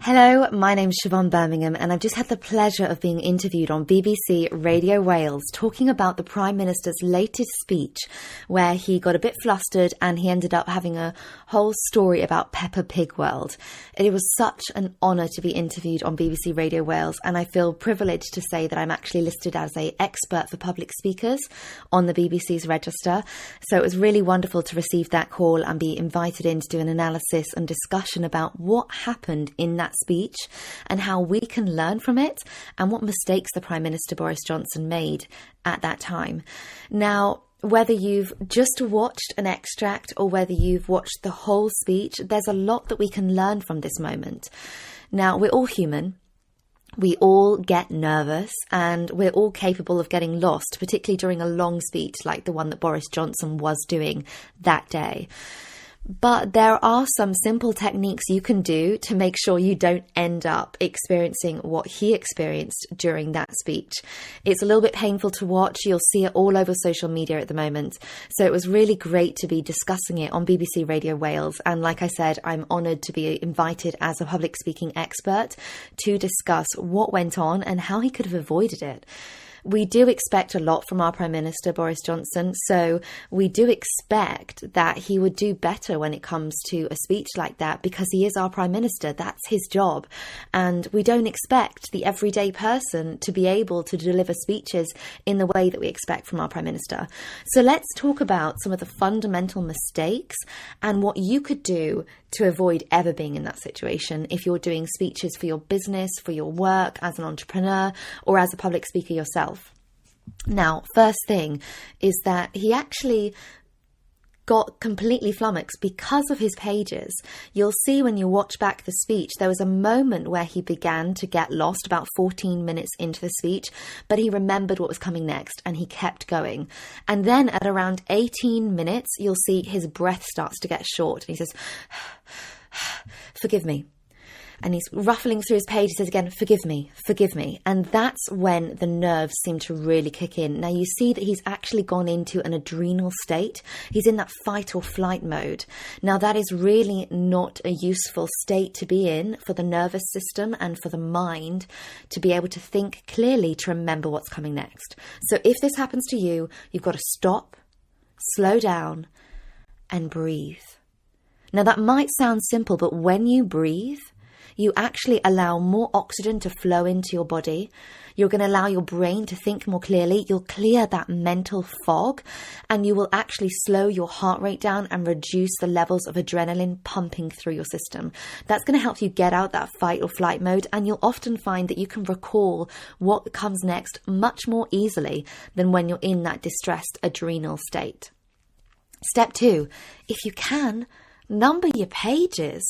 Hello, my name's Siobhan Bermingham and I've just had the pleasure of being interviewed on BBC Radio Wales talking about the Prime Minister's latest speech where he got a bit flustered and he ended up having a whole story about Peppa Pig World. It was such an honour to be interviewed on BBC Radio Wales and I feel privileged to say that I'm actually listed as an expert for public speakers on the BBC's register. So it was really wonderful to receive that call and be invited in to do an analysis and discussion about what happened in that speech and how we can learn from it and what mistakes the Prime Minister Boris Johnson made at that time. Now, whether you've just watched an extract or whether you've watched the whole speech, there's a lot that we can learn from this moment. Now, we're all human. We all get nervous and we're all capable of getting lost, particularly during a long speech like the one that Boris Johnson was doing that day. But there are some simple techniques you can do to make sure you don't end up experiencing what he experienced during that speech. It's a little bit painful to watch. You'll see it all over social media at the moment. So it was really great to be discussing it on BBC Radio Wales. And like I said, I'm honoured to be invited as a public speaking expert to discuss what went on and how he could have avoided it. We do expect a lot from our Prime Minister, Boris Johnson, so we do expect that he would do better when it comes to a speech like that because he is our Prime Minister. That's his job. And we don't expect the everyday person to be able to deliver speeches in the way that we expect from our Prime Minister. So let's talk about some of the fundamental mistakes and what you could do to avoid ever being in that situation if you're doing speeches for your business, for your work, as an entrepreneur, or as a public speaker yourself. Now, first thing is that he actually got completely flummoxed because of his pages. You'll see when you watch back the speech, there was a moment where he began to get lost about 14 minutes into the speech, but he remembered what was coming next and he kept going. And then at around 18 minutes, you'll see his breath starts to get short and he says, "Forgive me." And he's ruffling through his page. He says again, forgive me. And that's when the nerves seem to really kick in. Now you see that he's actually gone into an adrenal state. He's in that fight or flight mode. Now that is really not a useful state to be in for the nervous system and for the mind to be able to think clearly, to remember what's coming next. So if this happens to you, you've got to stop, slow down and breathe. Now that might sound simple, but when you breathe, you actually allow more oxygen to flow into your body. You're going to allow your brain to think more clearly. You'll clear that mental fog and you will actually slow your heart rate down and reduce the levels of adrenaline pumping through your system. That's going to help you get out that fight or flight mode, and you'll often find that you can recall what comes next much more easily than when you're in that distressed adrenal state. Step 2, if you can, number your pages.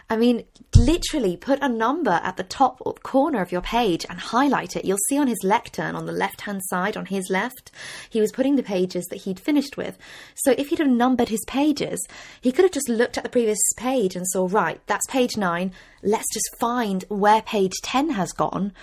I mean, literally put a number at the top corner of your page and highlight it. You'll see on his lectern on the left-hand side, on his left, he was putting the pages that he'd finished with. So if he'd have numbered his pages, he could have just looked at the previous page and saw, right, that's page 9. Let's just find where page 10 has gone.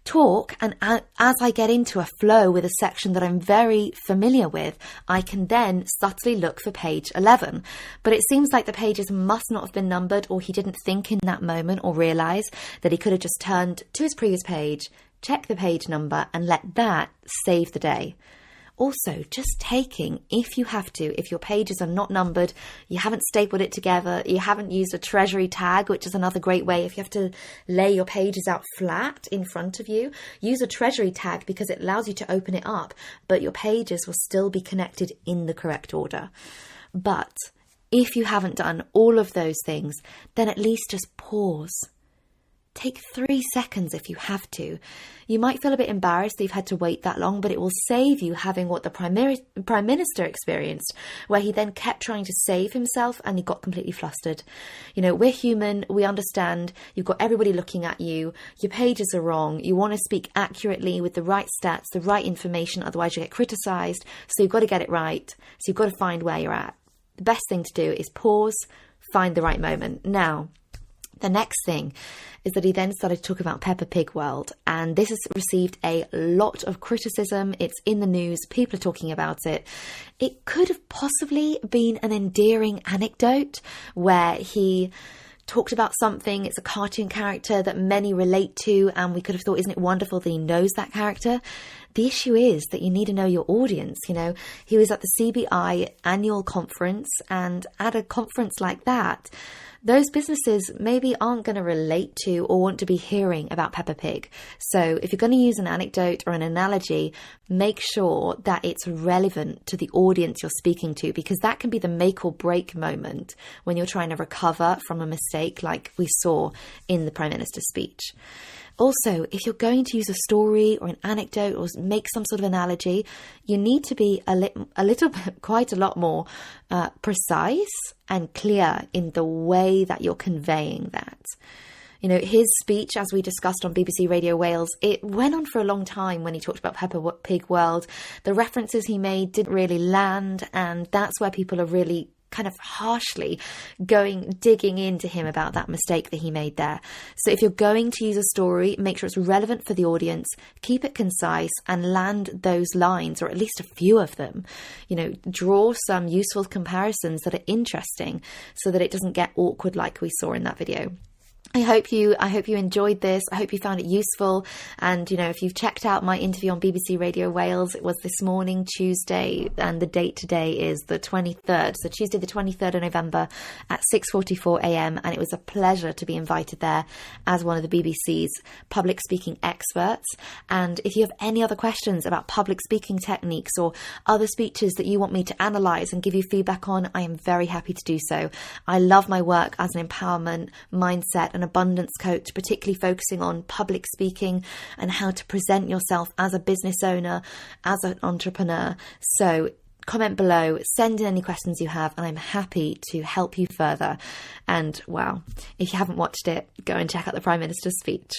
Talk, and as I get into a flow with a section that I'm very familiar with, I can then subtly look for page 11. But it seems like the pages must not have been numbered, or he didn't think in that moment or realise that he could have just turned to his previous page, check the page number and let that save the day. Also, just taking, if you have to, if your pages are not numbered, you haven't stapled it together, you haven't used a treasury tag, which is another great way. If you have to lay your pages out flat in front of you, use a treasury tag because it allows you to open it up, but your pages will still be connected in the correct order. But if you haven't done all of those things, then at least just pause. Take 3 seconds if you have to. You might feel a bit embarrassed that you've had to wait that long, but it will save you having what the Prime Minister experienced, where he then kept trying to save himself and he got completely flustered. You know, we're human, we understand, you've got everybody looking at you, your pages are wrong, you want to speak accurately with the right stats, the right information, otherwise you get criticised, so you've got to get it right, so you've got to find where you're at. The best thing to do is pause, find the right moment. Now, the next thing is that he then started to talk about Peppa Pig World, and this has received a lot of criticism. It's in the news, people are talking about it. It could have possibly been an endearing anecdote where he talked about something, it's a cartoon character that many relate to, and we could have thought, isn't it wonderful that he knows that character? The issue is that you need to know your audience. You know, he was at the CBI annual conference, and at a conference like that, those businesses maybe aren't going to relate to or want to be hearing about Peppa Pig. So if you're going to use an anecdote or an analogy, make sure that it's relevant to the audience you're speaking to, because that can be the make or break moment when you're trying to recover from a mistake like we saw in the Prime Minister's speech. Also, if you're going to use a story or an anecdote or make some sort of analogy, you need to be a little bit, quite a lot more precise and clear in the way that you're conveying that. You know, his speech, as we discussed on BBC Radio Wales, it went on for a long time when he talked about Peppa Pig World. The references he made didn't really land, and that's where people are really kind of harshly digging into him about that mistake that he made there. So if you're going to use a story, make sure it's relevant for the audience, keep it concise, and land those lines, or at least a few of them. You know, draw some useful comparisons that are interesting so that it doesn't get awkward like we saw in that video. I hope you enjoyed this. I hope you found it useful. And, you know, if you've checked out my interview on BBC Radio Wales, it was this morning, Tuesday, and the date today is the 23rd. So Tuesday, the 23rd of November at 6:44 a.m. And it was a pleasure to be invited there as one of the BBC's public speaking experts. And if you have any other questions about public speaking techniques or other speeches that you want me to analyse and give you feedback on, I am very happy to do so. I love my work as an empowerment, mindset, an abundance coach, particularly focusing on public speaking and how to present yourself as a business owner, as an entrepreneur. So comment below, send in any questions you have, and I'm happy to help you further. And wow, if you haven't watched it, go and check out the Prime Minister's speech.